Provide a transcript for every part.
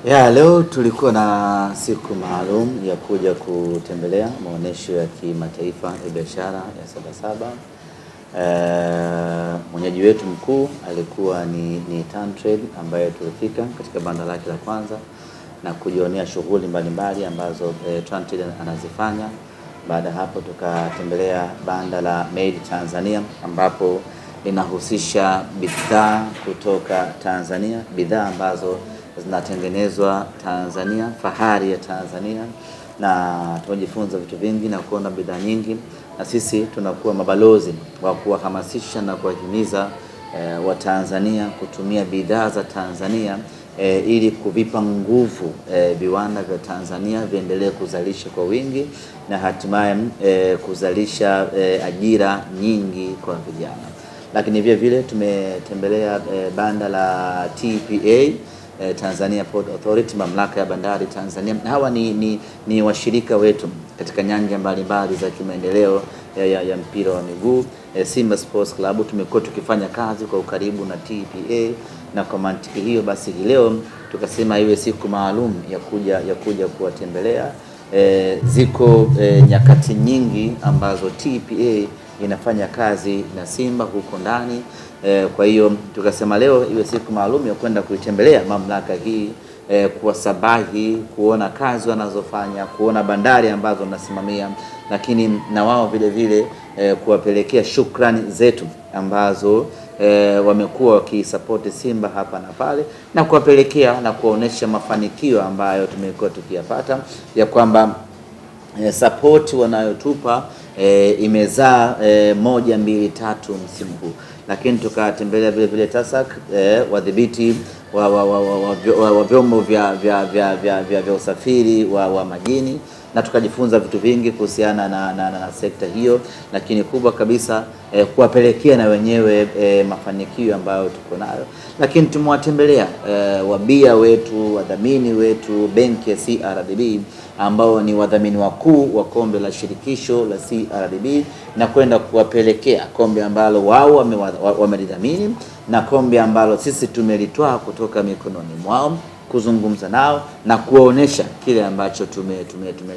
Leo tulikuwa na siku maalum ya kuja kutembelea maonesho ya kimataifa ya biashara ya Sabasaba. Mwenyeji wetu mkuu alikuwa ni TanTrade ambaye tulifika katika banda lake la kwanza na kujionea shughuli mbalimbali ambazo TanTrade anazifanya. Baada hapo tukatembelea banda la Made Tanzania ambapo linahusisha bidhaa kutoka Tanzania, bidhaa ambazo zinatengenezwa Tanzania, fahari ya Tanzania, na tumejifunza vitu vingi na kuona bidhaa nyingi, na sisi tunakuwa mabalozi wa kuwahamasisha na kuwahimiza wa Tanzania kutumia bidhaa za Tanzania ili kuvipa nguvu viwanda vya Tanzania viendelee kuzalisha kwa wingi na hatimaye kuzalisha ajira nyingi kwa vijana. Lakini vile vile tumetembelea banda la TPA, Tanzania Port Authority, mamlaka ya bandari Tanzania. Hawa ni washirika wetu katika nyanja mbalimbali za kimaendeleo ya mpira wa miguu. Simba Sports Club tumekuwa tukifanya kazi kwa ukaribu na TPA, na kwa mantiki hiyo basi leo tukasema iwe siku maalum ya kuja kuwatembelea. Ziko nyakati nyingi ambazo TPA inafanya kazi na Simba huko ndani. Kwa hiyo tukasema leo iwe siku maalum ya kwenda kuitembelea mamlaka hii, kuwasabahi, kuona kazi wanazofanya, kuona bandari ambazo wanasimamia, lakini na wao vile vile kuwapelekea shukrani zetu ambazo wamekuwa wakisupport Simba hapa na pale, na kuwapelekea na kuonesha mafanikio ambayo tumekuwa tukiyapata, ya kwamba support wanayotupa imezaa 1, 2, 3 msimu huu. Lakini tukatembelea vile vile TASAC, wadhibiti wa vyombo vya usafiri wa majini, na tukajifunza vitu vingi kuhusiana na sekta hiyo, lakini kubwa kabisa kuwapelekea na wenyewe mafanikio ambayo tuko nayo. Lakini tumewatembelea wabia wetu, wadhamini wetu, benki ya CRDB ambao ni wadhamini wakuu wa kombe la shirikisho la CRDB, na kwenda kuwapelekea kombe ambalo wao wamelidhamini na kombe ambalo sisi tumelitoa kutoka mikononi mwao, kuzungumza nao na kuwaonesha kile ambacho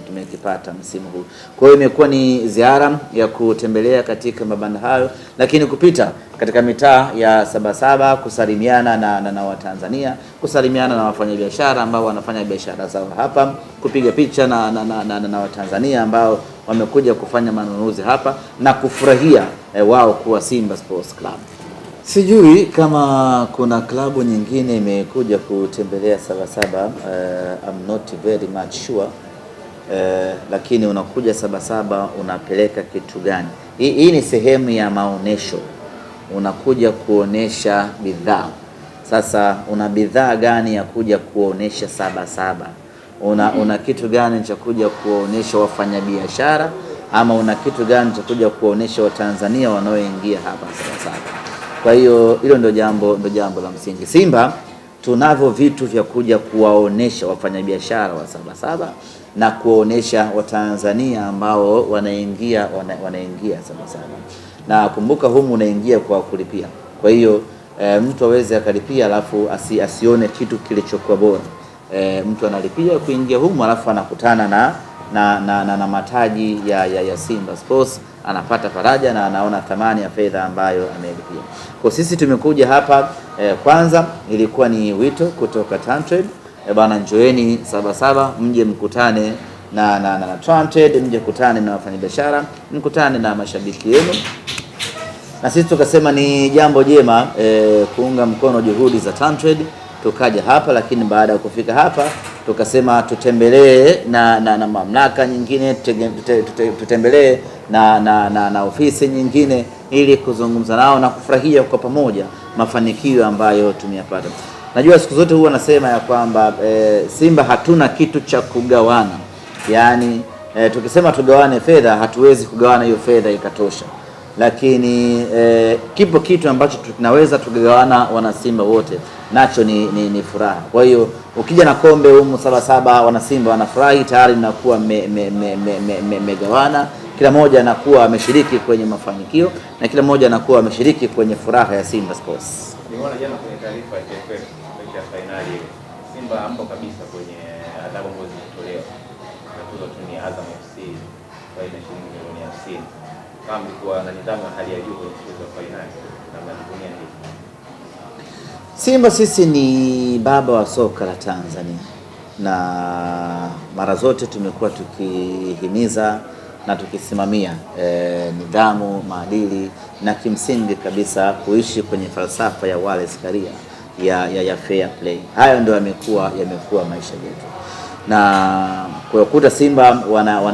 tumekipata msimu huu. Kwa hiyo imekuwa ni ziara ya kutembelea katika mabanda hayo, lakini kupita katika mitaa ya Sabasaba, kusalimiana na Watanzania, kusalimiana na wafanyabiashara ambao wanafanya biashara zao hapa, kupiga picha na Watanzania ambao wamekuja kufanya manunuzi hapa na kufurahia wao kuwa Simba Sports Club. Sijui kama kuna klabu nyingine imekuja kutembelea Sabasaba, I'm not very much sure. Lakini unakuja Sabasaba unapeleka kitu gani? Hii ni sehemu ya maonesho, unakuja kuonesha bidhaa. Sasa una bidhaa gani ya kuja kuonesha Sabasaba? Una kitu gani cha kuja kuonesha wafanyabiashara, ama una kitu gani cha kuja kuonesha Watanzania wanaoingia hapa Sabasaba? Kwa hiyo hilo ndio jambo la msingi. Simba tunavyo vitu vya kuja kuwaonesha wafanyabiashara wa Sabasaba na kuonesha Watanzania ambao wanaingia Sabasaba. Na kumbuka humu unaingia kwa kulipia. Kwa hiyo mtu aweze akalipia alafu asione kitu kilichokuwa bora. Mtu analipia kuingia humu alafu anakutana na mataji ya Simba Sports, anapata faraja na anaona thamani ya fedha ambayo amelipia. Kwa sisi tumekuja hapa kwanza ilikuwa ni wito kutoka TanTrade, bana njoeni Sabasaba, mje mkutane na TanTrade, mje kutane na wafanyabiashara, mkutane na mashabiki yenu. Na sisi tukasema ni jambo jema kuunga mkono juhudi za TanTrade, tukaja hapa. Lakini baada ya kufika hapa tukasema tutembelee na mamlaka nyingine, tutembelee na ofisi nyingine ili kuzungumza nao na kufurahia kwa pamoja mafanikio ambayo tumeyapata. Najua siku zote huwa nasema ya kwamba Simba hatuna kitu cha kugawana. Yaani tukisema tugawane fedha, hatuwezi kugawana hiyo fedha ikatosha. Lakini kipo kitu ambacho tunaweza tugawana wana Simba wote, nacho ni furaha. Kwa hiyo ukija na kombe humu Sabasaba, wana Simba wanafurahi, tayari mnakuwa megawana, kila mmoja anakuwa ameshiriki kwenye mafanikio na kila mmoja anakuwa ameshiriki kwenye furaha ya Simba Sports. Nimeona jana kwenye taarifa ya TFF ya finali Simba ambo kabisa kwenye adhabu ambazo zimetolewa. Tuzo tu ni Azam FC kwa ile shilingi milioni 50. Kama mlikuwa na nidhamu ya hali ya juu kwenye mchezo wa finali na mnajivunia hili. Simba sisi ni baba wa soka la Tanzania, na mara zote tumekuwa tukihimiza na tukisimamia nidhamu, maadili na kimsingi kabisa kuishi kwenye falsafa ya Wallace Karia ya fair play. Hayo ndio yamekuwa maisha yetu, na kwa kuta Simba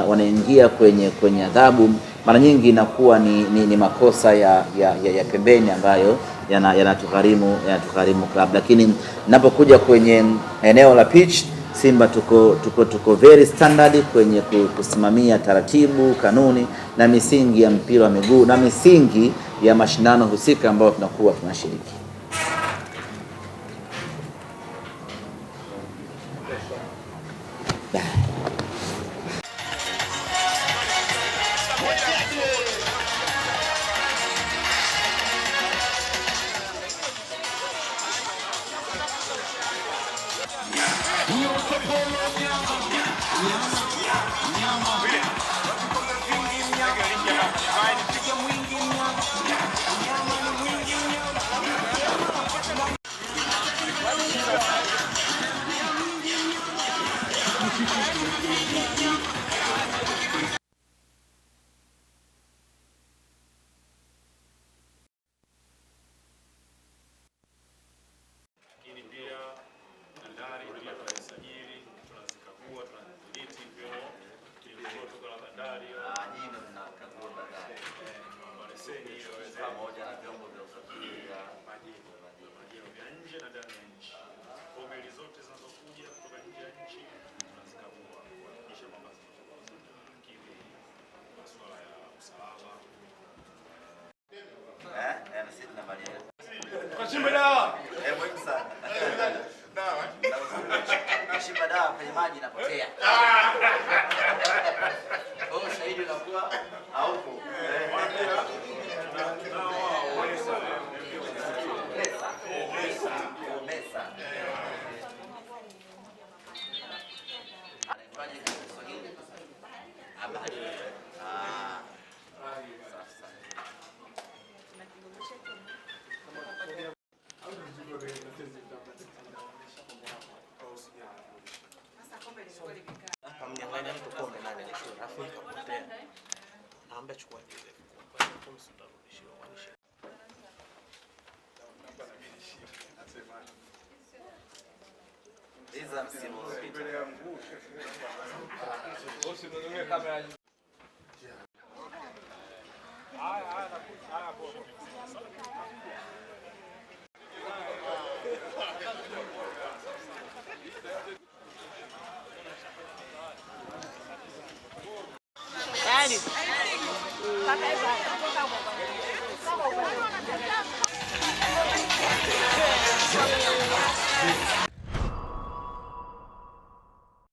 wanaingia kwenye adhabu mara nyingi inakuwa ni makosa ya pembeni ambayo yanatugharimu club, lakini ninapokuja kwenye eneo la pitch Simba tuko very standard kwenye kusimamia taratibu, kanuni na misingi ya mpira wa miguu na misingi ya mashindano husika ambayo tunakuwa tunashiriki. Pamoja na vyombo vya usafiri vya majini vya nje na ndani ya nchi. Kwa meli zote zinazokuja kutoka nje ya nchi tunazikagua kuhakikisha kwamba zinakidhi masuala ya usalama. Na sisi tunamaliza. Kashimba dawa. Muhimu sana. Dawa. Kashimba dawa kwenye maji inapotea. Oh, shahidi unakuwa haupo. Mnyang'anya mtu kombe nani alishinda, alafu ikapotea. Naomba chukua ile. Kombe sitarudishiwa maanisha. Hizo msimu uliopita. Usinunue kamera. Paka